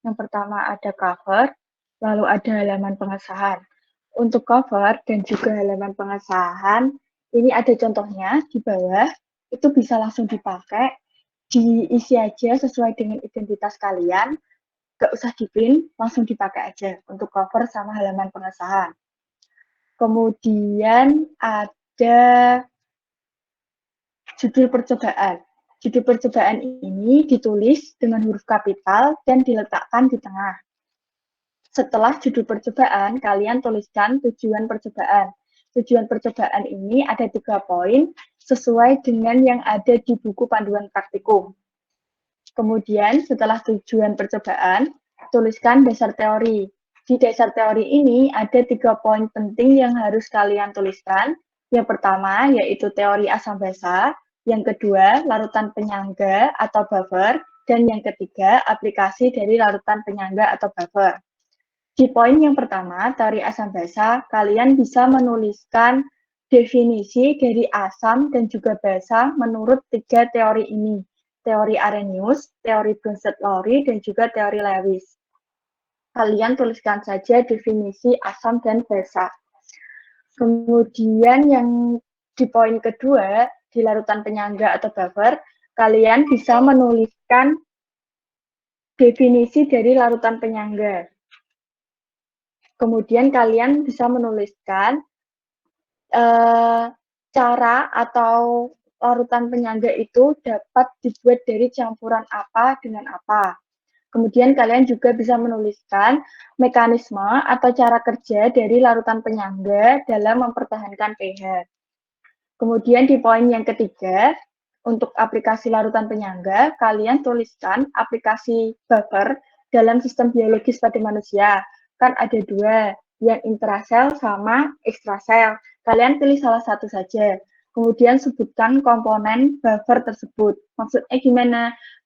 Yang pertama ada cover, lalu ada halaman pengesahan. Untuk cover dan juga halaman pengesahan, ini ada contohnya di bawah, itu bisa langsung dipakai, diisi aja sesuai dengan identitas kalian, nggak usah di-print, langsung dipakai aja untuk cover sama halaman pengesahan. Kemudian ada judul percobaan. Judul percobaan ini ditulis dengan huruf kapital dan diletakkan di tengah. Setelah judul percobaan, kalian tuliskan tujuan percobaan. Tujuan percobaan ini ada 3 poin sesuai dengan yang ada di buku panduan praktikum. Kemudian setelah tujuan percobaan, tuliskan dasar teori. Di dasar teori ini ada 3 poin penting yang harus kalian tuliskan. Yang pertama yaitu teori asam basa, yang kedua larutan penyangga atau buffer, dan yang ketiga aplikasi dari larutan penyangga atau buffer. Di poin yang pertama, teori asam basa, kalian bisa menuliskan definisi dari asam dan juga basa menurut 3 teori ini. Teori Arrhenius, teori Bronsted-Lowry, dan juga teori Lewis. Kalian tuliskan saja definisi asam dan basa. Kemudian yang di poin kedua, di larutan penyangga atau buffer, kalian bisa menuliskan definisi dari larutan penyangga. Kemudian kalian bisa menuliskan cara atau larutan penyangga itu dapat dibuat dari campuran apa dengan apa. Kemudian kalian juga bisa menuliskan mekanisme atau cara kerja dari larutan penyangga dalam mempertahankan pH. Kemudian di poin yang ketiga, untuk aplikasi larutan penyangga, kalian tuliskan aplikasi buffer dalam sistem biologis pada manusia. Kan ada 2, yang intrasel sama ekstrasel. Kalian pilih salah satu saja. Kemudian sebutkan komponen buffer tersebut. Maksudnya gimana?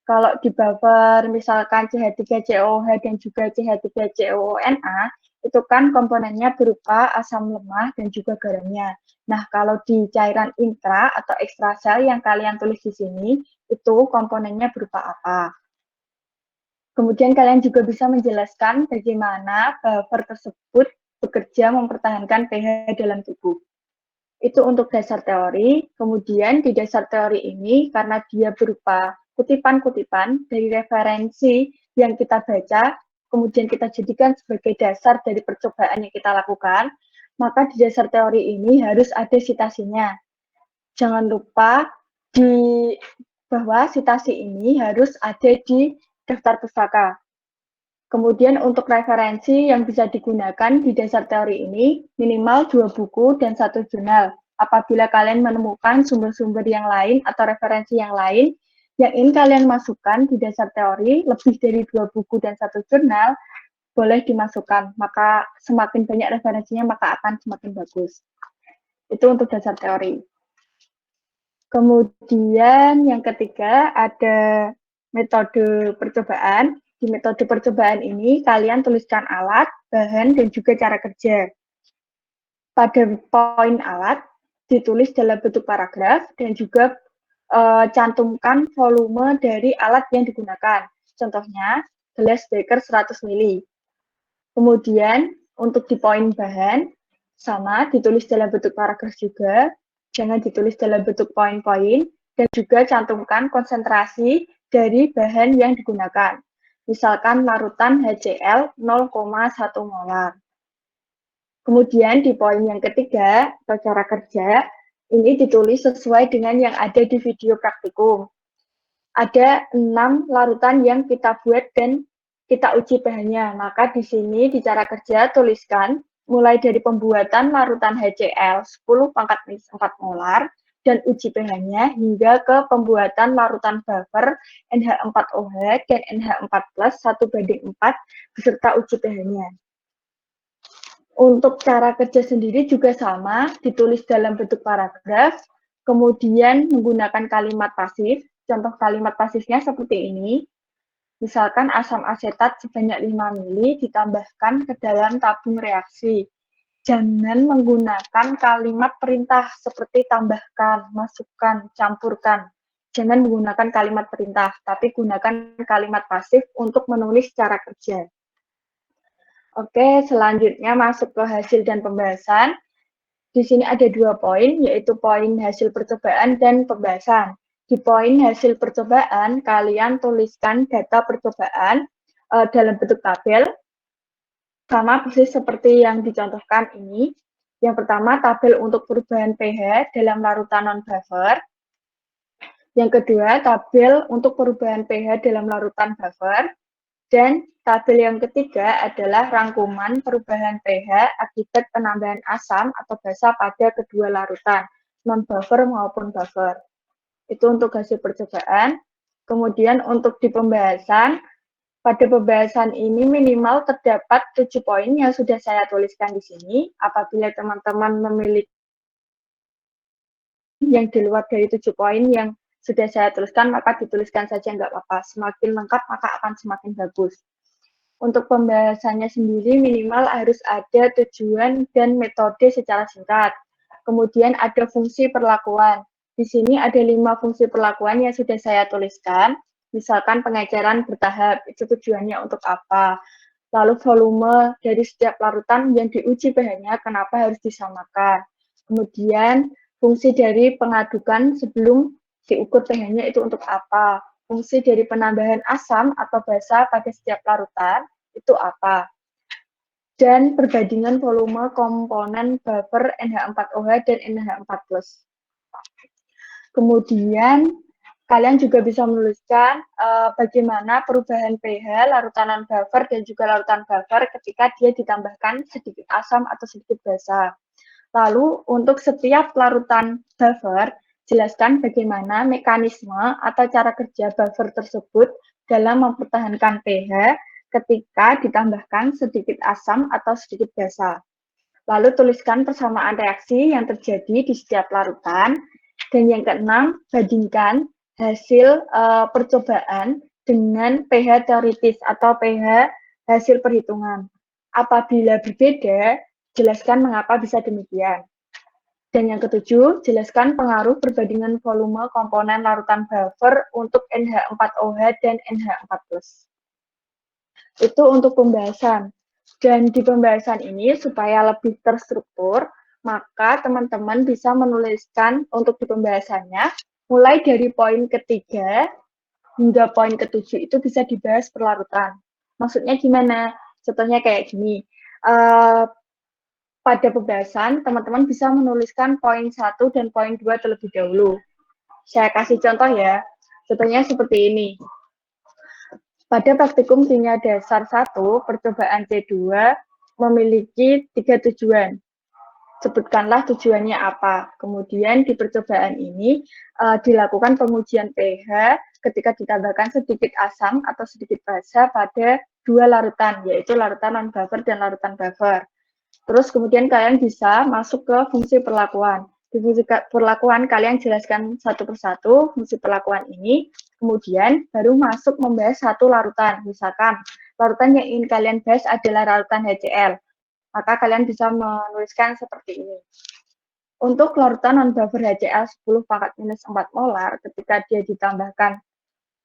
Kalau di buffer misalkan CH3COOH dan juga CH3COONA, itu kan komponennya berupa asam lemah dan juga garamnya. Nah, kalau di cairan intra atau ekstrasel yang kalian tulis di sini, itu komponennya berupa apa? Kemudian kalian juga bisa menjelaskan bagaimana buffer tersebut bekerja mempertahankan pH dalam tubuh. Itu untuk dasar teori. Kemudian di dasar teori ini, karena dia berupa kutipan-kutipan dari referensi yang kita baca, kemudian kita jadikan sebagai dasar dari percobaan yang kita lakukan, maka di dasar teori ini harus ada sitasinya. Jangan lupa di bahwa sitasi ini harus ada di daftar pustaka. Kemudian untuk referensi yang bisa digunakan di dasar teori ini, minimal 2 buku dan 1 jurnal. Apabila kalian menemukan sumber-sumber yang lain atau referensi yang lain, yang ingin kalian masukkan di dasar teori, lebih dari 2 buku dan 1 jurnal, boleh dimasukkan. Maka semakin banyak referensinya, maka akan semakin bagus. Itu untuk dasar teori. Kemudian yang ketiga ada metode percobaan. Di metode percobaan ini kalian tuliskan alat, bahan, dan juga cara kerja. Pada poin alat ditulis dalam bentuk paragraf dan juga cantumkan volume dari alat yang digunakan. Contohnya gelas beker 100 ml. Kemudian untuk di poin bahan sama ditulis dalam bentuk paragraf juga. Jangan ditulis dalam bentuk poin-poin, dan juga cantumkan konsentrasi dari bahan yang digunakan. Misalkan larutan HCl 0,1 molar. Kemudian di poin yang ketiga, atau cara kerja, ini ditulis sesuai dengan yang ada di video praktikum. Ada 6 larutan yang kita buat dan kita uji pH-nya. Maka di sini di cara kerja tuliskan mulai dari pembuatan larutan HCl 10⁴ molar dan uji pH-nya hingga ke pembuatan larutan buffer NH4OH dan NH4+ 1:4 beserta uji pH-nya. Untuk cara kerja sendiri juga sama, ditulis dalam bentuk paragraf, kemudian menggunakan kalimat pasif. Contoh kalimat pasifnya seperti ini. Misalkan asam asetat sebanyak 5 ml ditambahkan ke dalam tabung reaksi. Jangan menggunakan kalimat perintah seperti tambahkan, masukkan, campurkan. Jangan menggunakan kalimat perintah, tapi gunakan kalimat pasif untuk menulis cara kerja. Oke, selanjutnya masuk ke hasil dan pembahasan. Di sini ada 2 poin, yaitu poin hasil percobaan dan pembahasan. Di poin hasil percobaan, kalian tuliskan data percobaan dalam bentuk tabel, sama persis seperti yang dicontohkan ini. Yang pertama, tabel untuk perubahan pH dalam larutan non-buffer. Yang kedua, tabel untuk perubahan pH dalam larutan buffer. Dan tabel yang ketiga adalah rangkuman perubahan pH akibat penambahan asam atau basa pada kedua larutan, non-buffer maupun buffer. Itu untuk hasil percobaan. Kemudian untuk di pembahasan, pada pembahasan ini minimal terdapat 7 poin yang sudah saya tuliskan di sini. Apabila teman-teman memiliki yang di luar dari 7 poin yang sudah saya tuliskan, maka dituliskan saja nggak apa-apa. Semakin lengkap, maka akan semakin bagus. Untuk pembahasannya sendiri minimal harus ada tujuan dan metode secara singkat. Kemudian ada fungsi perlakuan. Di sini ada 5 fungsi perlakuan yang sudah saya tuliskan. Misalkan pengecaran bertahap, itu tujuannya untuk apa. Lalu volume dari setiap larutan yang diuji pH-nya, kenapa harus disamakan. Kemudian fungsi dari pengadukan sebelum diukur pH-nya itu untuk apa. Fungsi dari penambahan asam atau basa pada setiap larutan itu apa. Dan perbandingan volume komponen buffer NH4OH dan NH4+. Kemudian kalian juga bisa menuliskan bagaimana perubahan pH larutan non-buffer dan juga larutan buffer ketika dia ditambahkan sedikit asam atau sedikit basa. Lalu untuk setiap larutan buffer, jelaskan bagaimana mekanisme atau cara kerja buffer tersebut dalam mempertahankan pH ketika ditambahkan sedikit asam atau sedikit basa. Lalu tuliskan persamaan reaksi yang terjadi di setiap larutan. Dan yang keenam, bandingkan hasil percobaan dengan pH teoritis atau pH hasil perhitungan. Apabila berbeda, jelaskan mengapa bisa demikian. Dan yang ketujuh, jelaskan pengaruh perbandingan volume komponen larutan buffer untuk NH4OH dan NH4+. Itu untuk pembahasan. Dan di pembahasan ini, supaya lebih terstruktur, maka teman-teman bisa menuliskan untuk di pembahasannya, mulai dari poin ketiga hingga poin ketujuh itu bisa dibahas per larutan. Maksudnya gimana? Contohnya kayak gini. Pada pembahasan, teman-teman bisa menuliskan poin 1 dan poin 2 terlebih dahulu. Saya kasih contoh ya. Contohnya seperti ini. Pada praktikum kimia dasar 1, percobaan C2 memiliki 3 tujuan. Sebutkanlah tujuannya apa. Kemudian di percobaan ini dilakukan pengujian pH ketika ditambahkan sedikit asam atau sedikit basa pada 2 larutan, yaitu larutan non-buffer dan larutan buffer. Terus kemudian kalian bisa masuk ke fungsi perlakuan. Di fungsi perlakuan kalian jelaskan satu persatu fungsi perlakuan ini, kemudian baru masuk membahas satu larutan. Misalkan larutan yang ingin kalian bahas adalah larutan HCl, maka kalian bisa menuliskan seperti ini. Untuk larutan non-buffer HCl 10⁻⁴ molar, ketika dia ditambahkan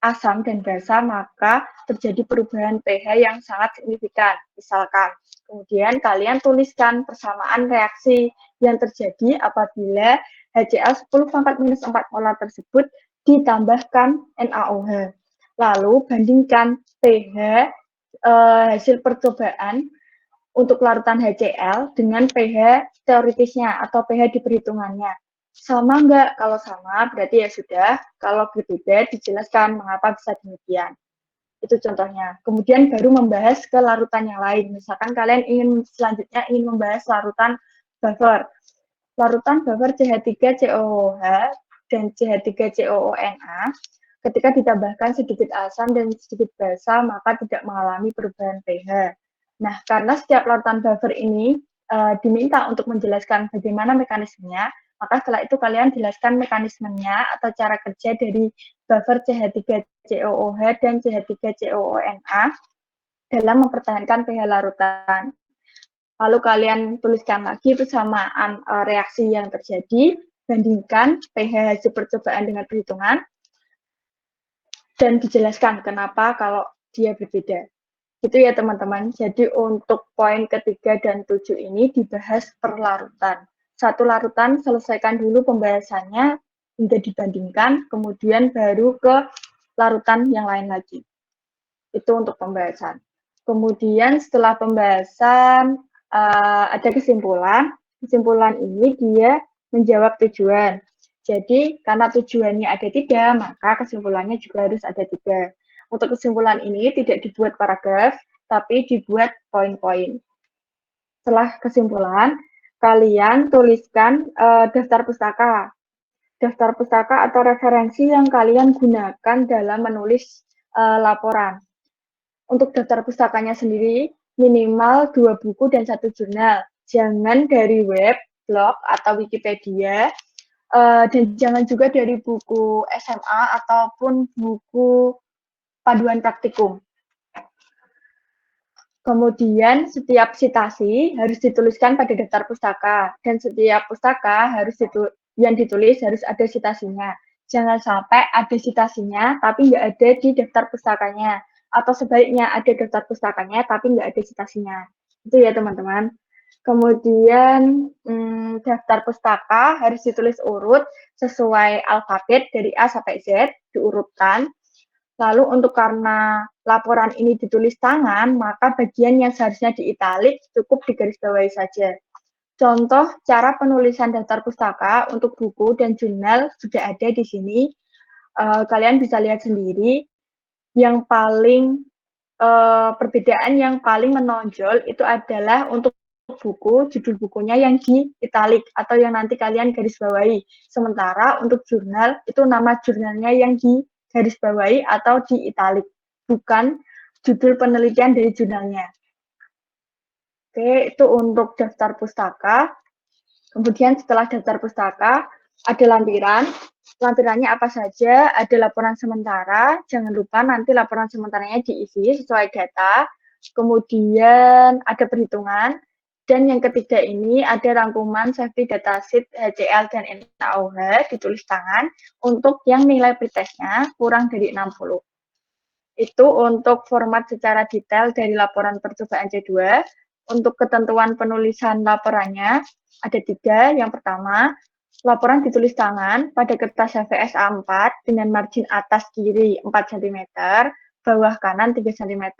asam dan basa, maka terjadi perubahan pH yang sangat signifikan. Misalkan, kemudian kalian tuliskan persamaan reaksi yang terjadi apabila HCl 10⁻⁴ molar tersebut ditambahkan NaOH. Lalu bandingkan pH hasil percobaan untuk larutan HCl dengan pH teoritisnya atau pH di perhitungannya. Sama enggak? Kalau sama, berarti ya sudah. Kalau berbeda, dijelaskan mengapa bisa demikian. Itu contohnya. Kemudian baru membahas ke larutan yang lain. Misalkan kalian selanjutnya ingin membahas larutan buffer. Larutan buffer CH3COOH dan CH3COONA, ketika ditambahkan sedikit asam dan sedikit basa, maka tidak mengalami perubahan pH. Nah, karena setiap larutan buffer ini diminta untuk menjelaskan bagaimana mekanismenya, maka setelah itu kalian jelaskan mekanismenya atau cara kerja dari buffer CH3COOH dan CH3COONA dalam mempertahankan pH larutan. Lalu kalian tuliskan lagi persamaan reaksi yang terjadi, bandingkan pH hasil percobaan dengan perhitungan, dan dijelaskan kenapa kalau dia berbeda. Gitu ya teman-teman. Jadi untuk poin ketiga dan 7 ini dibahas per larutan. Satu larutan selesaikan dulu pembahasannya hingga dibandingkan, kemudian baru ke larutan yang lain lagi. Itu untuk pembahasan. Kemudian setelah pembahasan ada kesimpulan. Kesimpulan ini dia menjawab tujuan. Jadi karena tujuannya ada 3, maka kesimpulannya juga harus ada 3. Untuk kesimpulan ini tidak dibuat paragraf, tapi dibuat poin-poin. Setelah kesimpulan, kalian tuliskan daftar pustaka. Daftar pustaka atau referensi yang kalian gunakan dalam menulis laporan. Untuk daftar pustakanya sendiri, minimal 2 buku dan 1 jurnal. Jangan dari web, blog, atau Wikipedia, dan jangan juga dari buku SMA ataupun buku panduan praktikum. Kemudian setiap citasi harus dituliskan pada daftar pustaka, dan setiap pustaka yang ditulis harus ada citasinya. Jangan sampai ada citasinya tapi nggak ada di daftar pustakanya, atau sebaliknya ada daftar pustakanya tapi nggak ada citasinya. Itu ya teman-teman. Kemudian daftar pustaka harus ditulis urut sesuai alfabet dari A sampai Z, diurutkan. Lalu untuk karena laporan ini ditulis tangan, maka bagian yang seharusnya diitalik cukup digarisbawahi saja. Contoh cara penulisan daftar pustaka untuk buku dan jurnal sudah ada di sini. Kalian bisa lihat sendiri. Yang paling perbedaan yang paling menonjol itu adalah untuk buku, judul bukunya yang diitalik atau yang nanti kalian garis bawahi. Sementara untuk jurnal, itu nama jurnalnya yang digaris bawahi atau diitalik, bukan judul penelitian dari jurnalnya. Oke, itu untuk daftar pustaka. Kemudian setelah daftar pustaka, ada lampiran. Lampirannya apa saja? Ada laporan sementara. Jangan lupa nanti laporan sementaranya diisi sesuai data. Kemudian ada perhitungan. Dan yang ketiga ini ada rangkuman safety data sheet HCL dan NaOH ditulis tangan untuk yang nilai pretestnya kurang dari 60. Itu untuk format secara detail dari laporan percobaan C2. Untuk ketentuan penulisan laporannya ada 3. Yang pertama, laporan ditulis tangan pada kertas HVS A4 dengan margin atas kiri 4 cm, bawah kanan 3 cm.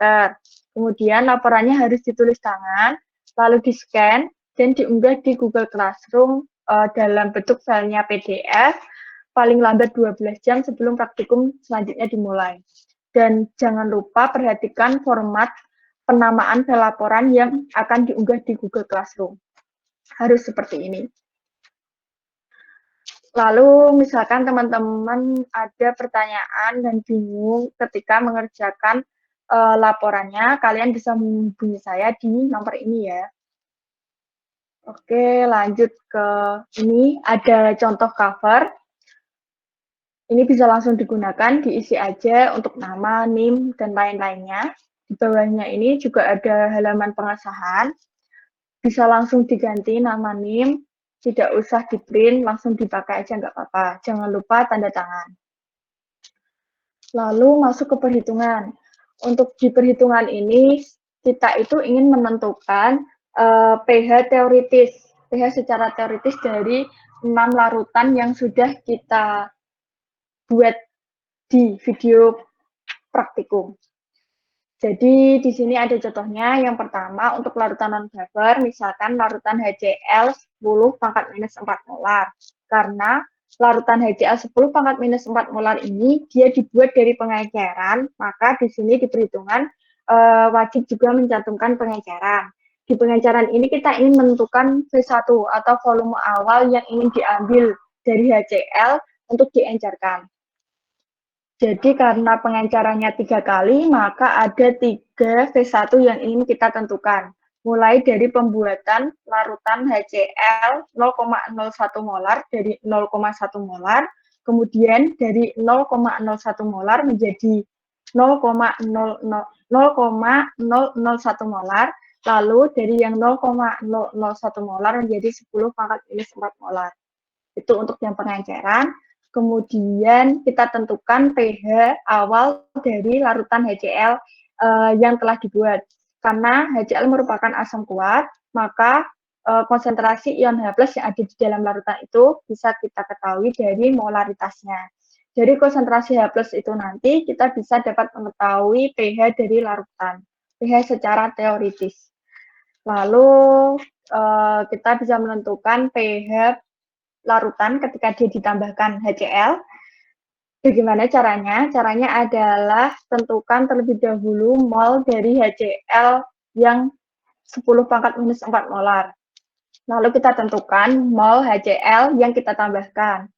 Kemudian laporannya harus ditulis tangan, lalu di-scan dan diunggah di Google Classroom dalam bentuk filenya PDF paling lambat 12 jam sebelum praktikum selanjutnya dimulai. Dan jangan lupa perhatikan format penamaan file laporan yang akan diunggah di Google Classroom. Harus seperti ini. Lalu misalkan teman-teman ada pertanyaan dan bingung ketika mengerjakan laporannya, kalian bisa menghubungi saya di nomor ini ya. Oke, lanjut ke ini, ada contoh cover. Ini bisa langsung digunakan, diisi aja untuk nama, NIM, dan lain-lainnya. Di bawahnya ini juga ada halaman pengesahan. Bisa langsung diganti nama NIM, tidak usah di-print, langsung dipakai aja nggak apa-apa. Jangan lupa tanda tangan. Lalu masuk ke perhitungan. Untuk di perhitungan ini, kita itu ingin menentukan pH teoritis. pH secara teoritis dari 6 larutan yang sudah kita buat di video praktikum. Jadi di sini ada contohnya. Yang pertama untuk larutan non-Haber, misalkan larutan HCl 10 pangkat minus 4 molar. Karena larutan HCl 10 pangkat minus 4 molar ini dia dibuat dari pengecaran, maka di sini di perhitungan wajib juga mencantumkan pengecaran. Di pengecaran ini kita ingin menentukan V1 atau volume awal yang ingin diambil dari HCl untuk diencerkan. Jadi karena pengencarannya 3 kali, maka ada 3 V1 yang ingin kita tentukan. Mulai dari pembuatan larutan HCl 0,01 molar dari 0,1 molar, kemudian dari 0,01 molar menjadi 0,001 molar, lalu dari yang 0,001 molar menjadi 10 pangkat minus 4 molar. Itu untuk yang pengenceran. Kemudian kita tentukan pH awal dari larutan HCl yang telah dibuat. Karena HCl merupakan asam kuat, maka konsentrasi ion H+ yang ada di dalam larutan itu bisa kita ketahui dari molaritasnya. Dari konsentrasi H+ itu nanti kita bisa dapat mengetahui pH dari larutan, pH secara teoritis. Lalu kita bisa menentukan pH larutan ketika dia ditambahkan HCl. Bagaimana caranya? Caranya adalah tentukan terlebih dahulu mol dari HCl yang 10⁻⁴ molar. Lalu kita tentukan mol HCl yang kita tambahkan.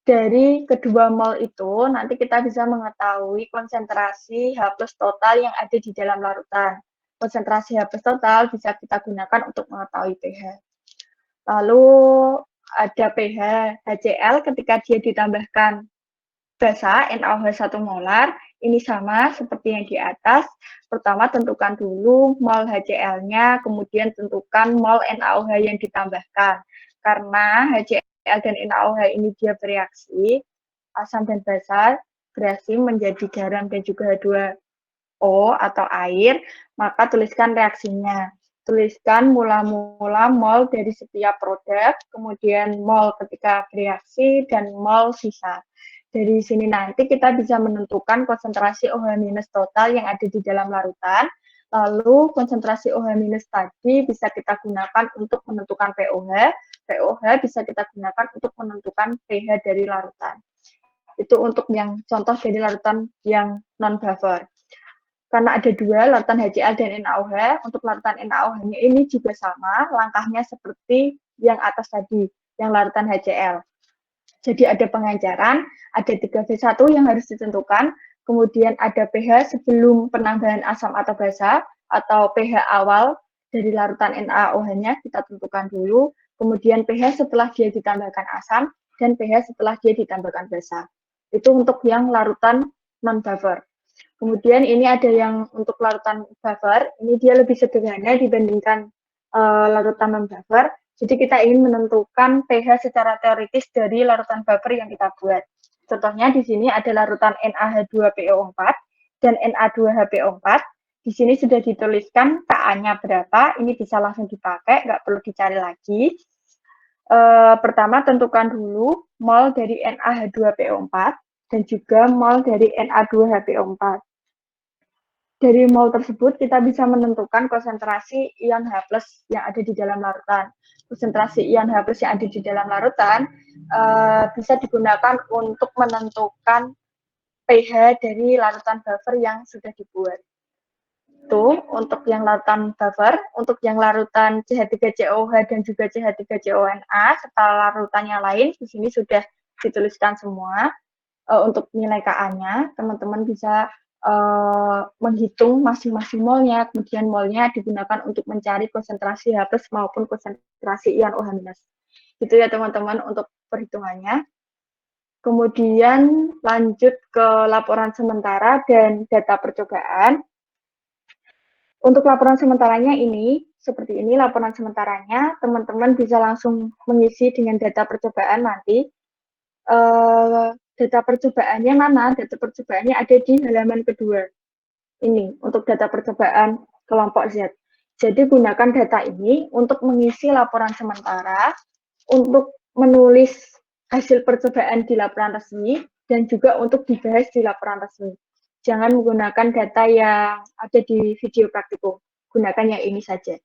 Dari kedua mol itu, nanti kita bisa mengetahui konsentrasi H+ total yang ada di dalam larutan. Konsentrasi H+ total bisa kita gunakan untuk mengetahui pH. Lalu ada pH HCl ketika dia ditambahkan basa NaOH 1 molar, ini sama seperti yang di atas. Pertama tentukan dulu mol HCl-nya, kemudian tentukan mol NaOH yang ditambahkan. Karena HCl dan NaOH ini dia bereaksi, asam dan basa bereaksi menjadi garam dan juga H2O atau air, maka tuliskan reaksinya. Tuliskan mula-mula mol dari setiap produk, kemudian mol ketika bereaksi, dan mol sisa. Dari sini nanti kita bisa menentukan konsentrasi OH- total yang ada di dalam larutan. Lalu konsentrasi OH- tadi bisa kita gunakan untuk menentukan pOH. pOH bisa kita gunakan untuk menentukan pH dari larutan. Itu untuk yang contoh dari larutan yang non-buffer. Karena ada dua, larutan HCl dan NaOH. Untuk larutan NaOH-nya ini juga sama, langkahnya seperti yang atas tadi, yang larutan HCl. Jadi ada pengenceran, ada 3V1 yang harus ditentukan, kemudian ada pH sebelum penambahan asam atau basa, atau pH awal dari larutan NaOH-nya kita tentukan dulu, kemudian pH setelah dia ditambahkan asam, dan pH setelah dia ditambahkan basa. Itu untuk yang larutan non-buffer. Kemudian ini ada yang untuk larutan buffer, ini dia lebih sederhana dibandingkan larutan non-buffer. Jadi kita ingin menentukan pH secara teoritis dari larutan buffer yang kita buat. Contohnya di sini ada larutan NaH2PO4 dan Na2HPO4. Di sini sudah dituliskan Ka-nya berapa, ini bisa langsung dipakai, nggak perlu dicari lagi. Pertama tentukan dulu mol dari NaH2PO4 dan juga mol dari Na2HPO4. Dari mol tersebut kita bisa menentukan konsentrasi ion H+ yang ada di dalam larutan. Konsentrasi ion H+ yang ada di dalam larutan bisa digunakan untuk menentukan pH dari larutan buffer yang sudah dibuat. Itu untuk yang larutan buffer, untuk yang larutan CH3COH dan juga CH3CONA serta larutan yang lain di sini sudah dituliskan semua. Untuk nilai Ka-nya, teman-teman bisa menghitung masing-masing molnya, kemudian molnya digunakan untuk mencari konsentrasi H+ maupun konsentrasi ion OH-. Gitu ya teman-teman untuk perhitungannya. Kemudian lanjut ke laporan sementara dan data percobaan. Untuk laporan sementaranya ini, seperti ini laporan sementaranya, teman-teman bisa langsung mengisi dengan data percobaan nanti. Data percobaannya mana? Data percobaannya ada di halaman kedua. Ini untuk data percobaan kelompok Z. Jadi gunakan data ini untuk mengisi laporan sementara, untuk menulis hasil percobaan di laporan resmi, dan juga untuk dibahas di laporan resmi. Jangan menggunakan data yang ada di video praktikum. Gunakan yang ini saja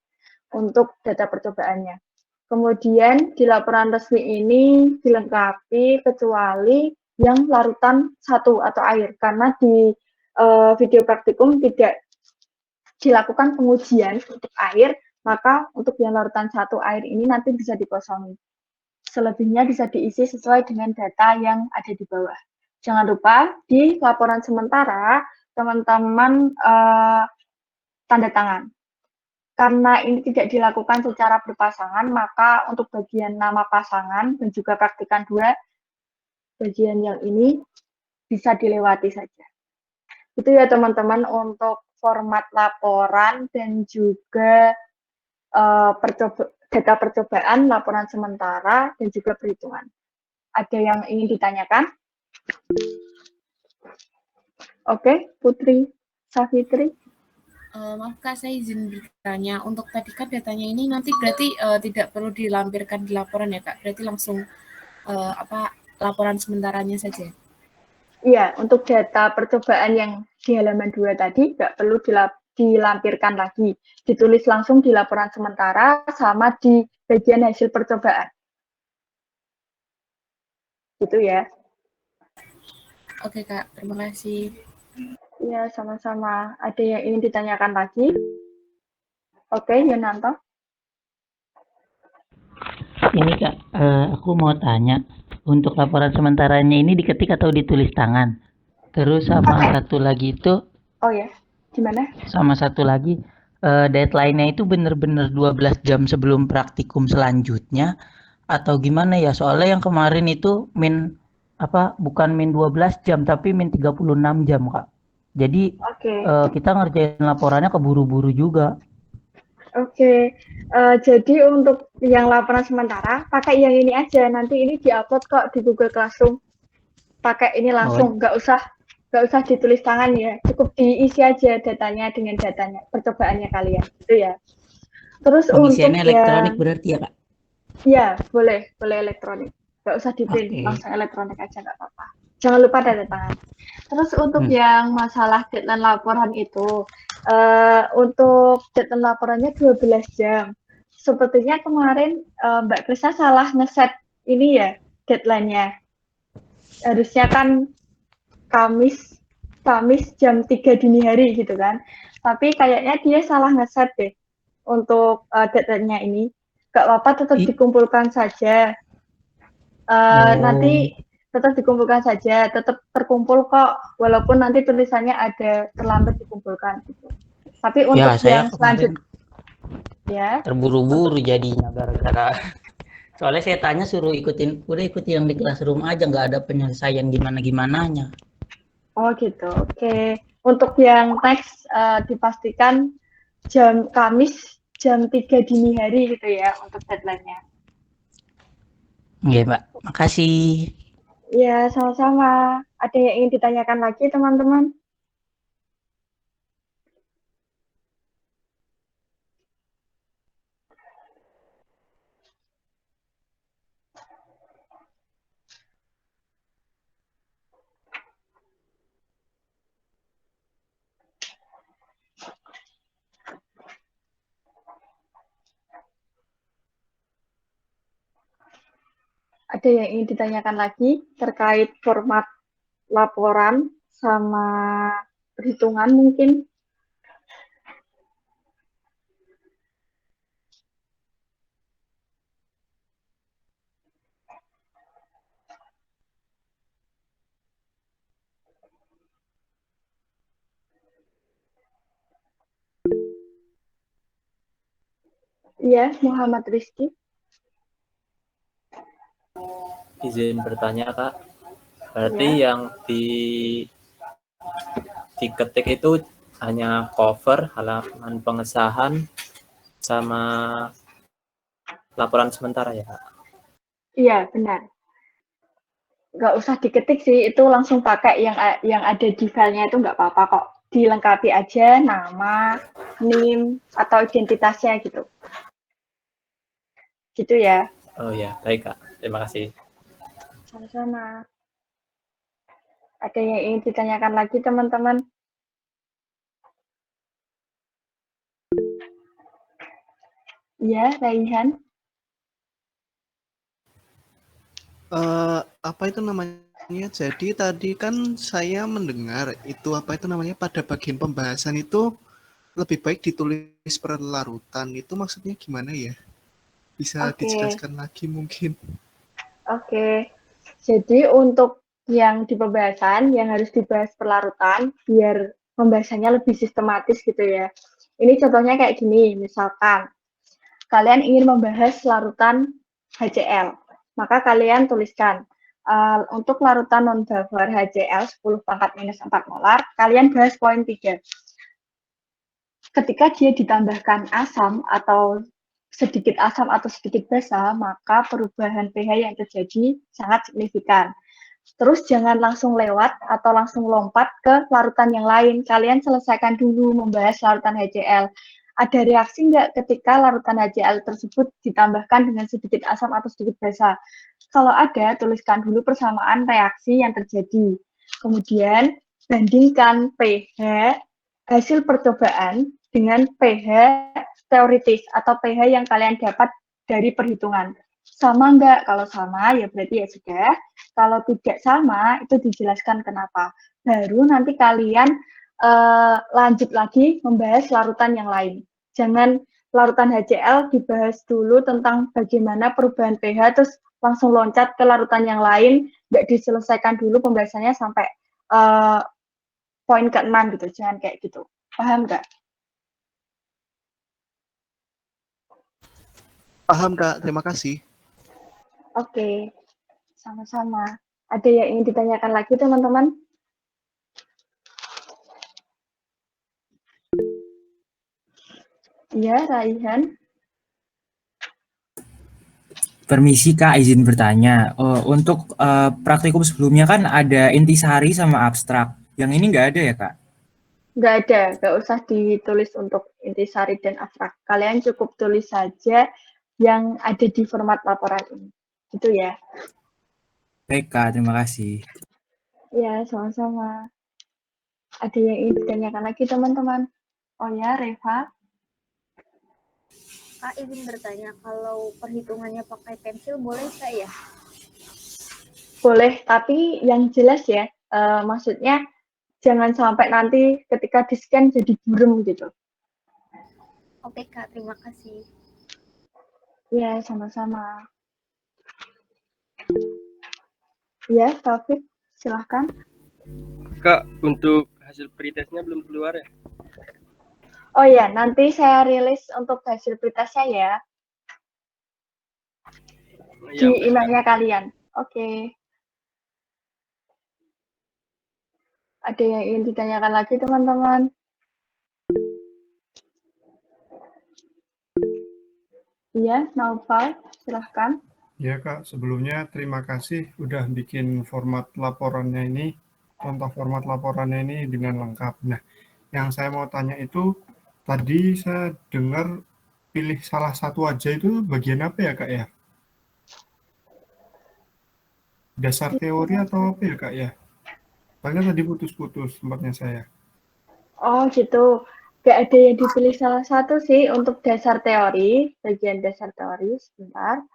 untuk data percobaannya. Kemudian di laporan resmi ini dilengkapi kecuali yang larutan 1 atau air, karena di video praktikum tidak dilakukan pengujian untuk air, maka untuk yang larutan 1 air ini nanti bisa dikosongi. Selebihnya bisa diisi sesuai dengan data yang ada di bawah. Jangan lupa di laporan sementara teman-teman tanda tangan. Karena ini tidak dilakukan secara berpasangan, maka untuk bagian nama pasangan dan juga praktikan 2, bagian yang ini bisa dilewati saja. Itu ya teman-teman untuk format laporan dan juga data percobaan, laporan sementara, dan juga perhitungan. Ada yang ingin ditanyakan? Oke, Putri Safitri. Maaf Kak, saya izin bertanya. Untuk tadi kan datanya ini nanti berarti tidak perlu dilampirkan di laporan ya Kak? Berarti langsung laporan sementaranya saja? Iya, untuk data percobaan yang di halaman 2 tadi nggak perlu dilampirkan lagi. Ditulis langsung di laporan sementara sama di bagian hasil percobaan. Gitu ya. Oke Kak, terima kasih. Iya, sama-sama. Ada yang ingin ditanyakan lagi? Oke, Yunanto. Ini Kak, aku mau tanya, untuk laporan sementaranya ini diketik atau ditulis tangan? Terus sama satu lagi itu, Oh ya, gimana? sama satu lagi, deadline-nya itu bener-bener 12 jam sebelum praktikum selanjutnya, atau gimana ya? Soalnya yang kemarin itu bukan min 12 jam, tapi min 36 jam Kak. Jadi Oke. kita ngerjain laporannya keburu-buru juga. Oke, jadi untuk yang laporan sementara, pakai yang ini aja. Nanti ini diupload kok di Google Classroom. Pakai ini langsung, nggak usah ditulis tangan ya. Cukup diisi aja datanya dengan datanya, percobaannya kalian, gitu ya. Terus untuk Pengisiannya elektronik berarti ya Kak? ya boleh elektronik. Nggak usah di print, langsung elektronik aja nggak apa-apa. Jangan lupa tanda tangan. Terus untuk yang masalah deadline laporan itu, untuk deadline laporannya 12 jam. Sepertinya kemarin Mbak Krisna salah ngeset ini ya, deadline-nya. Harusnya kan Kamis jam 3 dini hari gitu kan. Tapi kayaknya dia salah ngeset deh untuk deadline-nya ini. Gak apa-apa, tetap dikumpulkan saja. Nanti tetap dikumpulkan saja, tetap terkumpul kok, walaupun nanti tulisannya ada terlambat dikumpulkan gitu. Tapi untuk Ya, yang selanjutnya, ya, terburu-buru jadinya gara-gara. Soalnya saya tanya suruh udah ikuti yang di classroom aja, nggak ada penyelesaian gimana-gimananya. oh gitu, oke. Untuk yang next dipastikan Kamis jam 3 dini hari gitu ya untuk deadline-nya. Oke, Mbak. Makasih. Ya, sama-sama. Ada yang ingin ditanyakan lagi, teman-teman? Ada yang ingin ditanyakan lagi terkait format laporan sama perhitungan mungkin? Iya, Muhammad Rizky. Izin bertanya Kak, berarti ya, yang diketik itu hanya cover, halaman pengesahan, sama laporan sementara ya Kak? Iya, benar. Nggak usah diketik sih, itu langsung pakai yang ada di filenya itu nggak apa-apa kok. Dilengkapi aja nama, NIM, atau identitasnya gitu. Gitu ya. Oh ya, baik Kak. Terima kasih. Sama-sama. Ada yang ingin ditanyakan lagi, teman-teman? Iya, Raihan. Apa itu namanya? Jadi tadi kan saya mendengar itu pada bagian pembahasan itu lebih baik ditulis per larutan. Itu maksudnya gimana ya? Bisa dijelaskan lagi mungkin? Oke. Jadi untuk yang di pembahasan yang harus dibahas per larutan biar pembahasannya lebih sistematis gitu ya. Ini contohnya kayak gini, misalkan kalian ingin membahas larutan HCl, maka kalian tuliskan untuk larutan non-buffer HCl 10 pangkat minus 4 molar, kalian bahas poin 3. Ketika dia ditambahkan asam atau sedikit asam atau sedikit basa, maka perubahan pH yang terjadi sangat signifikan. Terus jangan langsung lewat atau langsung lompat ke larutan yang lain. Kalian selesaikan dulu membahas larutan HCl. Ada reaksi nggak ketika larutan HCl tersebut ditambahkan dengan sedikit asam atau sedikit basa? Kalau ada, tuliskan dulu persamaan reaksi yang terjadi. Kemudian bandingkan pH hasil percobaan dengan pH teoritis atau pH yang kalian dapat dari perhitungan. Sama enggak? Kalau sama, ya berarti ya sudah. Kalau tidak sama, itu dijelaskan kenapa. Baru nanti kalian lanjut lagi membahas larutan yang lain. Jangan larutan HCl dibahas dulu tentang bagaimana perubahan pH, terus langsung loncat ke larutan yang lain, nggak diselesaikan dulu pembahasannya sampai poin ke-6 gitu. Jangan kayak gitu. Paham nggak? Paham, Kak. Terima kasih. Oke, sama-sama. Ada yang ingin ditanyakan lagi, teman-teman? Iya, Raihan. Permisi Kak, izin bertanya. Untuk praktikum sebelumnya kan ada intisari sama abstrak. Yang ini nggak ada ya Kak? Nggak ada, nggak usah ditulis untuk intisari dan abstrak. Kalian cukup tulis saja yang ada di format laporan ini. Gitu ya. Baik Kak, terima kasih. Ya, sama-sama. Ada yang ingin ditanyakan lagi, teman-teman? Oh ya, Reva. Kak, izin bertanya, kalau perhitungannya pakai pensil boleh nggak ya? Boleh, tapi yang jelas ya, maksudnya jangan sampai nanti ketika di-scan jadi burem gitu. Oke Kak, terima kasih. Ya, sama-sama. Ya, Taufik, silahkan. Kak, untuk hasil pretestnya belum keluar ya? Oh ya, nanti saya rilis untuk hasil pretestnya ya. Di Iya, emailnya kalian. Oke. Ada yang ingin ditanyakan lagi, teman-teman? Iya, Naufal, silahkan. Ya Kak, sebelumnya terima kasih udah bikin format laporannya ini, contoh format laporannya ini dengan lengkap. Nah, yang saya mau tanya itu, tadi saya dengar pilih salah satu aja itu bagian apa ya Kak ya? Dasar teori atau apa ya Kak ya? Soalnya tadi putus-putus tempatnya saya. Oh gitu. Gak ada yang dipilih salah satu sih untuk dasar teori, bagian dasar teori, sebentar.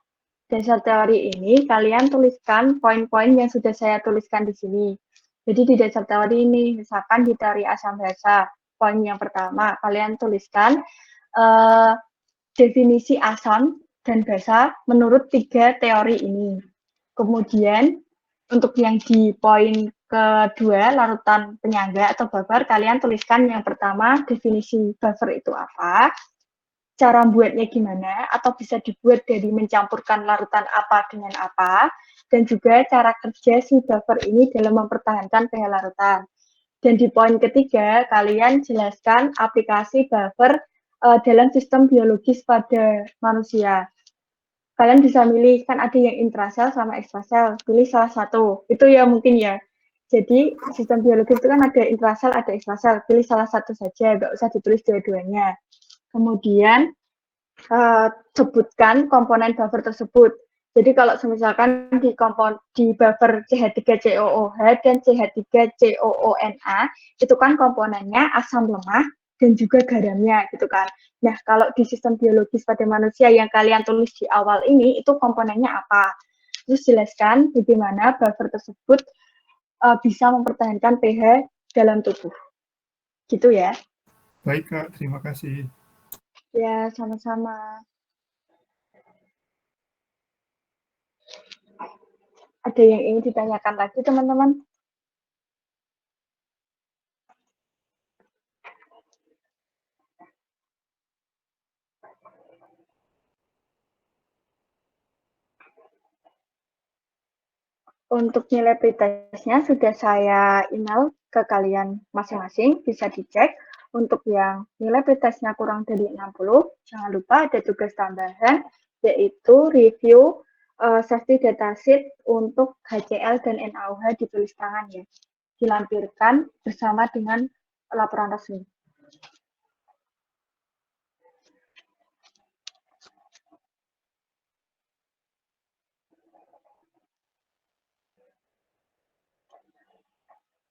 Dasar teori ini kalian tuliskan poin-poin yang sudah saya tuliskan di sini. Jadi di dasar teori ini, misalkan di teori asam basa, poin yang pertama, kalian tuliskan definisi asam dan basa menurut 3 teori ini. Kemudian untuk yang di poin kedua, larutan penyangga atau buffer, kalian tuliskan yang pertama, definisi buffer itu apa, cara buatnya gimana, atau bisa dibuat dari mencampurkan larutan apa dengan apa, dan juga cara kerja si buffer ini dalam mempertahankan pH larutan. Dan di poin ketiga, kalian jelaskan aplikasi buffer dalam sistem biologis pada manusia. Kalian bisa milih, kan ada yang intrasel sama ekstrasel, pilih salah satu. Itu ya mungkin ya. Jadi sistem biologis itu kan ada intrasel, ada ekstrasel, pilih salah satu saja, nggak usah ditulis dua-duanya. Kemudian sebutkan komponen buffer tersebut. Jadi kalau misalkan di buffer CH3COOH dan CH3COONA, itu kan komponennya asam lemah dan juga garamnya gitu kan. Nah, kalau di sistem biologis pada manusia yang kalian tulis di awal ini, itu komponennya apa? Terus jelaskan bagaimana buffer tersebut bisa mempertahankan pH dalam tubuh. Gitu ya. Baik Kak, terima kasih. Ya, sama-sama. Ada yang ingin ditanyakan lagi, teman-teman? Untuk nilai pretestnya sudah saya email ke kalian masing-masing, bisa dicek. Untuk yang nilai pretestnya kurang dari 60, jangan lupa ada tugas tambahan, yaitu review safety datasheet untuk HCl dan NaOH ditulis tangan ya. Dilampirkan bersama dengan laporan resmi.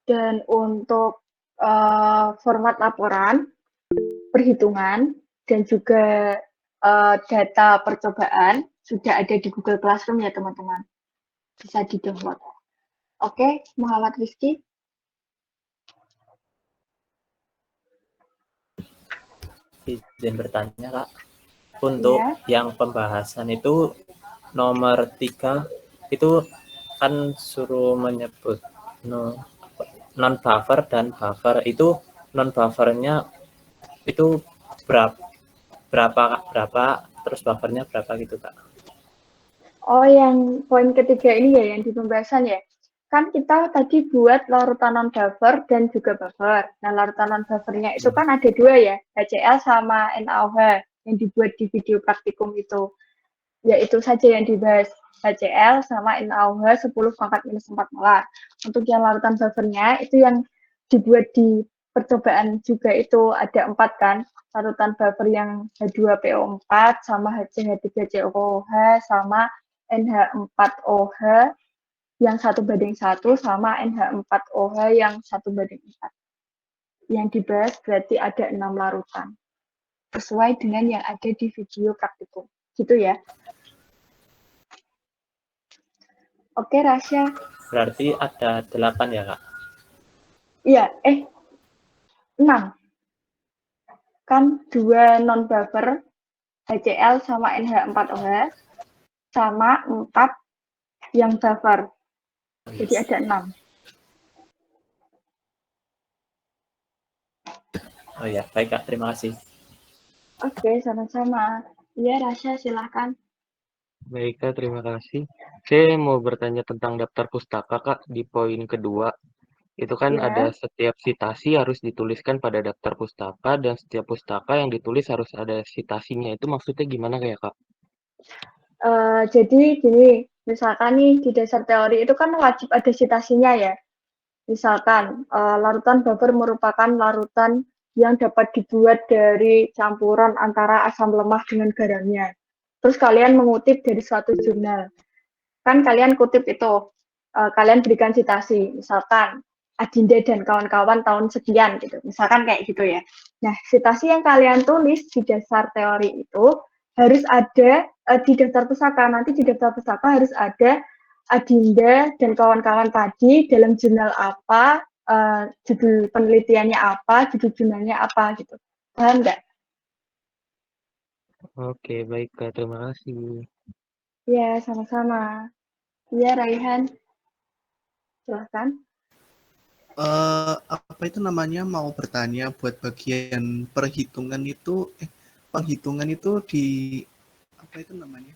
Dan untuk format laporan, perhitungan, dan juga data percobaan sudah ada di Google Classroom ya teman-teman. Bisa di-download. Oke, Muhammad Rizky. Izin bertanya Kak, untuk yang pembahasan itu nomor 3 itu kan suruh menyebut non buffer dan buffer. Itu non buffernya itu berapa terus buffernya berapa gitu Kak? Oh, yang poin ketiga ini ya, yang di pembahasan ya. Kan kita tadi buat larutan non-buffer dan juga buffer. Nah, larutan non-buffernya itu kan ada dua ya, HCl sama NaOH yang dibuat di video praktikum itu. Ya, itu saja yang dibahas, HCl sama NaOH 10⁻⁻4 molar. Untuk yang larutan buffernya, itu yang dibuat di percobaan juga itu ada 4 kan, larutan buffer yang H2PO4 sama HCH3COOH sama NH4OH yang 1:1 sama NH4OH yang 1:4. Yang dibahas berarti ada 6 larutan. Sesuai dengan yang ada di video praktikum. Gitu ya. Oke, Rasya. Berarti ada 8 ya Kak? Iya, 6. Kan 2 non-buffer, HCl sama NH4OH, sama 4 yang buffer. Jadi ada 6. Oh ya, baik Kak, terima kasih. Oke, sama-sama. Iya, Rasya, silahkan. Baik Kak, terima kasih. Saya mau bertanya tentang daftar pustaka Kak di poin kedua. Itu kan ada setiap citasi harus dituliskan pada daftar pustaka dan setiap pustaka yang ditulis harus ada citasinya. Itu maksudnya gimana kayak Kak? Jadi gini, misalkan nih di dasar teori itu kan wajib ada citasinya ya. Misalkan larutan buffer merupakan larutan yang dapat dibuat dari campuran antara asam lemah dengan garamnya. Terus kalian mengutip dari suatu jurnal. Kan kalian kutip itu, kalian berikan citasi. Misalkan Adinda dan kawan-kawan tahun sekian gitu. Misalkan kayak gitu ya. Nah, citasi yang kalian tulis di dasar teori itu harus ada di daftar pusaka. Nanti di daftar pusaka harus ada Adinda dan kawan-kawan tadi dalam jurnal apa, judul penelitiannya apa, judul jurnalnya apa gitu. Paham nggak? Oke, baik Kak, terima kasih. Ya, sama-sama. Ya, Raihan. Silahkan. Apa itu namanya, mau bertanya buat bagian perhitungan itu, penghitungan itu di apa itu namanya,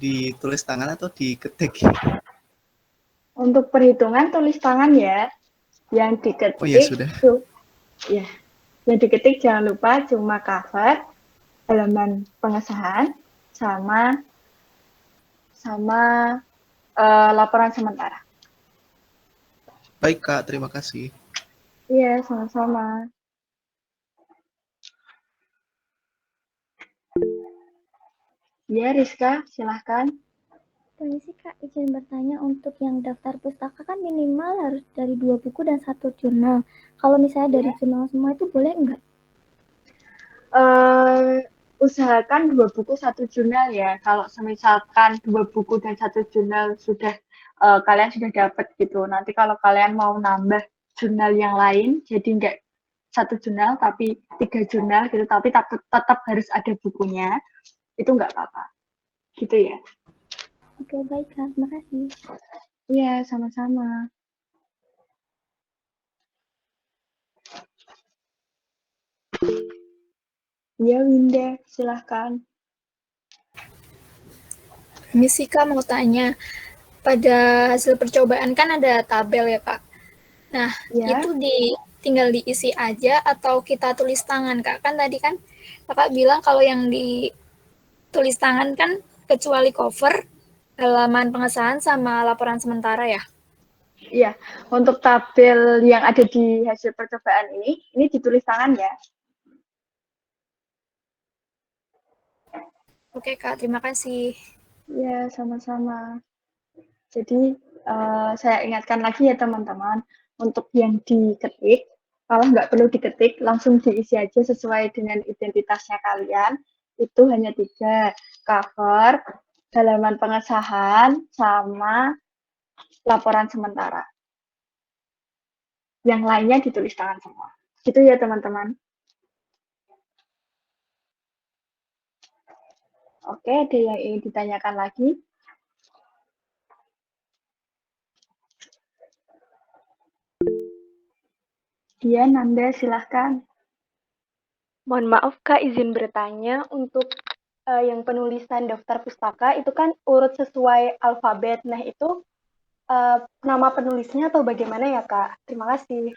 ditulis tangan atau diketik? Untuk perhitungan tulis tangan ya. Yang diketik Oh ya sudah. Ya, yang diketik jangan lupa cuma cover, halaman pengesahan, sama laporan sementara. Baik Kak, terima kasih. Iya, sama-sama. Ya, Rizka, silahkan. Permisi Kak, izin bertanya untuk yang daftar pustaka kan minimal harus dari 2 buku dan 1 jurnal. Kalau misalnya dari jurnal semua itu boleh enggak? Usahakan 2 buku 1 jurnal ya. Kalau misalkan 2 buku dan 1 jurnal sudah kalian sudah dapat gitu. Nanti kalau kalian mau nambah jurnal yang lain, jadi enggak 1 jurnal tapi 3 jurnal gitu, tapi tetap harus ada bukunya, itu enggak apa-apa. Gitu ya. Oke, baik Kak. Terima kasih. Iya, sama-sama. Ya, Winda, silahkan. Misi Kak mau tanya, pada hasil percobaan kan ada tabel ya Kak. Nah, itu tinggal diisi aja atau kita tulis tangan, Kak? Kan tadi kan Kakak bilang kalau yang ditulis tangan kan kecuali cover, halaman pengesahan sama laporan sementara ya? Iya, untuk tabel yang ada di hasil percobaan ini ditulis tangan ya. Oke, Kak, terima kasih. Ya, sama-sama. Jadi, saya ingatkan lagi ya teman-teman, untuk yang diketik, kalau nggak perlu diketik, langsung diisi aja sesuai dengan identitasnya kalian. Itu hanya 3, cover, halaman pengesahan, sama laporan sementara. Yang lainnya ditulis tangan semua. Gitu ya teman-teman. Oke, ada yang ingin ditanyakan lagi? Iya, Nanda, silahkan. Mohon maaf Kak, izin bertanya untuk yang penulisan daftar pustaka itu kan urut sesuai alfabet. Nah, itu nama penulisnya atau bagaimana ya Kak? Terima kasih.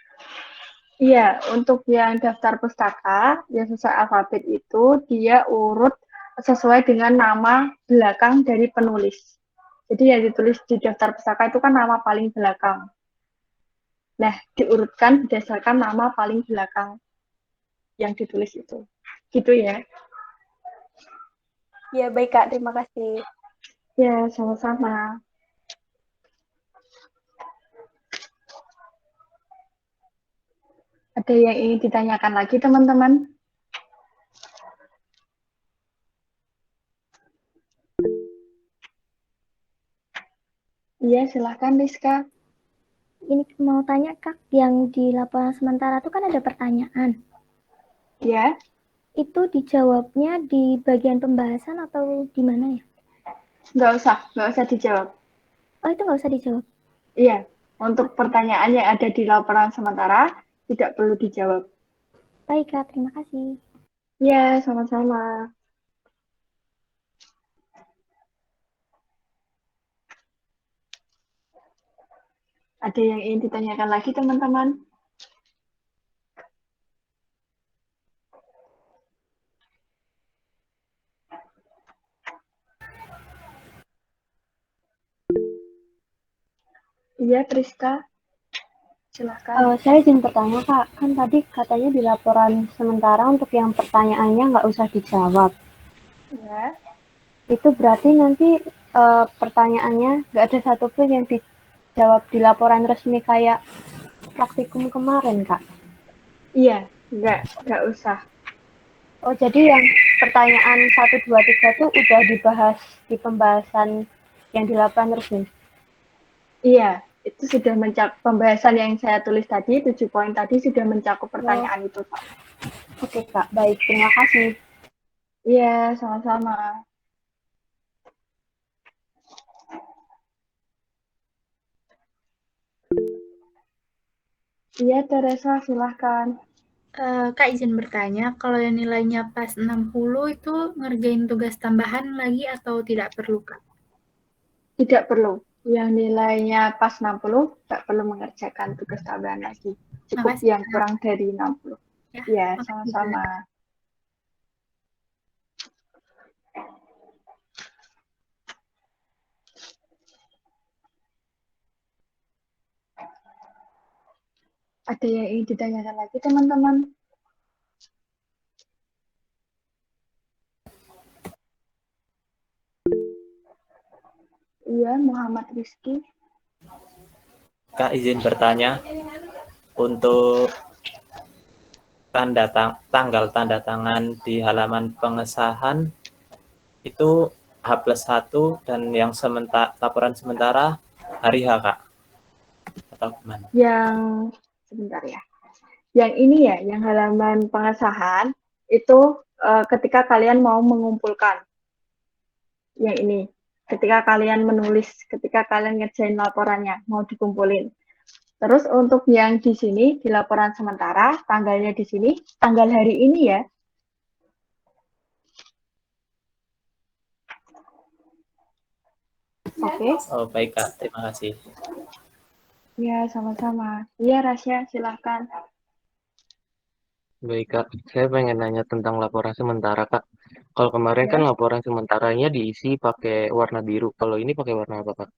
Iya, untuk yang daftar pustaka, yang sesuai alfabet itu, dia urut sesuai dengan nama belakang dari penulis. Jadi yang ditulis di daftar pustaka itu kan nama paling belakang. Nah, diurutkan berdasarkan nama paling belakang yang ditulis itu. Gitu ya. Ya, baik Kak, terima kasih. Ya, sama-sama. Ada yang ingin ditanyakan lagi, teman-teman? Iya, silahkan Rizka. Ini mau tanya Kak, yang di laporan sementara itu kan ada pertanyaan. Ya. Itu dijawabnya di bagian pembahasan atau di mana ya? Nggak usah dijawab. Oh, itu nggak usah dijawab? Iya, untuk pertanyaan yang ada di laporan sementara, tidak perlu dijawab. Baik Kak, terima kasih. Ya, sama-sama. Ada yang ingin ditanyakan lagi, teman-teman? Iya, Priska. Silahkan. Saya izin bertanya Kak, kan tadi katanya di laporan sementara untuk yang pertanyaannya nggak usah dijawab. Ya. Itu berarti nanti pertanyaannya nggak ada satupun yang dijawab di laporan resmi kayak praktikum kemarin Kak? Iya, nggak usah. Oh, jadi yang pertanyaan 1, 2, 3 itu udah dibahas di pembahasan yang di laporan resmi? Iya, itu sudah mencakup pembahasan yang saya tulis tadi, 7 poin tadi sudah mencakup pertanyaan itu, Pak. Oke, Kak. Baik, terima kasih. Iya, sama-sama. Iya, Teresa, silahkan. Kak izin bertanya, kalau yang nilainya pas 60 itu ngerjain tugas tambahan lagi atau tidak perlu, Kak? Tidak perlu. Yang nilainya pas 60, tidak perlu mengerjakan tugas tambahan lagi. Cukup Makasih, yang kurang dari 60. Ya, sama-sama. Ada yang ingin ditanyakan lagi, teman-teman? Iya, Muhammad Rizky. Kak izin bertanya, untuk tanggal tanda tangan di halaman pengesahan itu H+1 dan yang laporan sementara hari H, Kak? Atau gimana? Yang sebentar ya. Yang ini ya, yang halaman pengesahan itu ketika kalian mau mengumpulkan. Yang ini, ketika kalian menulis, ketika kalian ngerjain laporannya, mau dikumpulin. Terus untuk yang di sini, di laporan sementara, tanggalnya di sini, tanggal hari ini ya. Oke. Oh, baik, Kak. Terima kasih. Ya, sama-sama. Iya, Rasya, silahkan. Baik, Kak. Saya pengen nanya tentang laporan sementara, Kak. Kalau kemarin kan Ya, laporan sementaranya diisi pakai warna biru. Kalau ini pakai warna apa, Kak?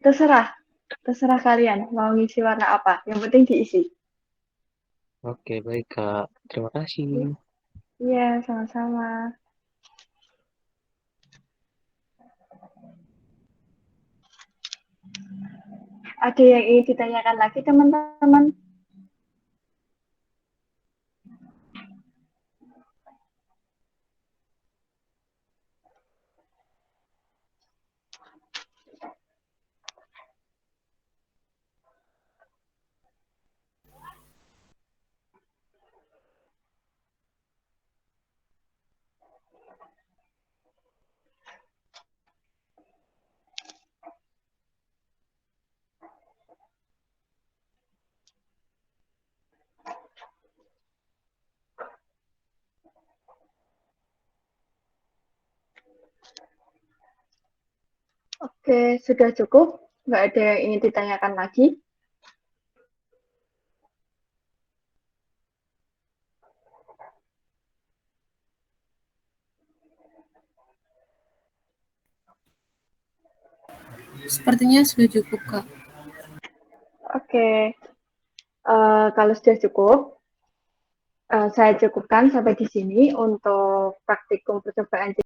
terserah. Terserah kalian mau ngisi warna apa. Yang penting diisi. Oke, baik, Kak. Terima kasih. Iya, sama-sama. Ada yang ingin ditanyakan lagi, teman-teman? Oke, sudah cukup. Nggak ada yang ingin ditanyakan lagi. Sepertinya sudah cukup, Kak. Oke, kalau sudah cukup, saya cukupkan sampai di sini untuk praktikum percobaan